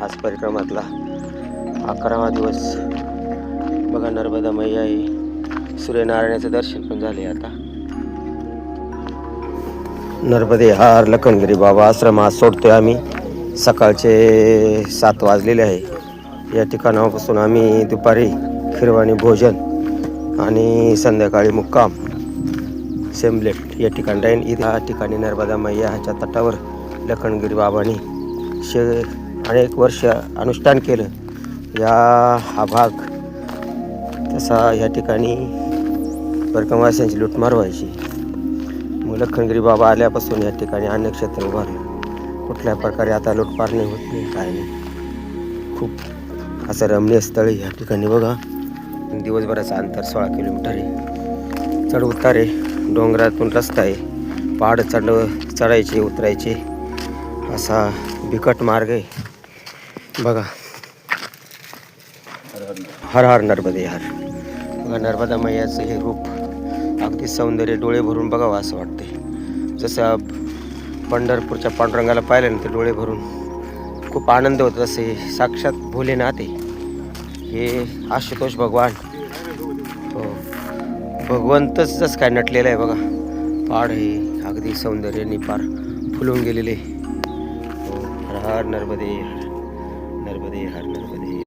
आज परिक्रमातला 11वा दिवस. बघा नर्मदा मैया आहे. सूर्यनारायणाचं दर्शन पण झाले. आता नर्मदे हार लखनगिरी बाबा आश्रमात सोडतोय आम्ही. सकाळचे 7 वाजलेले आहे. या ठिकाणापासून आम्ही दुपारी खिरवाणी भोजन आणि संध्याकाळी मुक्काम सेमलेट या ठिकाणी राहीन. या ठिकाणी नर्मदा मैयाच्या तटावर लखनगिरी बाबांनी अनेक वर्ष अनुष्ठान केलं. हा भाग तसा या ठिकाणी परिक्रमावासियांची लूटमार व्हायची. मग लखनगिरी बाबा आल्यापासून या ठिकाणी अनेक क्षेत्र उभारलं. कुठल्या प्रकारे आता लूटमार नाही होत नाही, काय नाही. खूप असं रमणीय स्थळ या ठिकाणी. बघा दिवसभराचं अंतर 16 किलोमीटर आहे. चढ उतार आहे, डोंगरातून रस्ता आहे, पहाड चढायचे उतरायचे असा बिकट मार्ग आहे. बघा हर हर नर्मदे हर. बघा नर्मदा मैयाचं हे रूप अगदी सौंदर्य डोळे भरून बघावं असं वाटते. जसं पंढरपूरच्या पांडुरंगाला पाहिलं ना तर डोळे भरून खूप आनंद होतो. तसे साक्षात भोलेनाथ आहे हे आशुतोष भगवान. हो भगवंतच जसं काय नटलेलं आहे. बघा पहाड हे अगदी सौंदर्याने पार फुलून गेलेले. हो हर हर नर्मदे हर नर्मदे हर.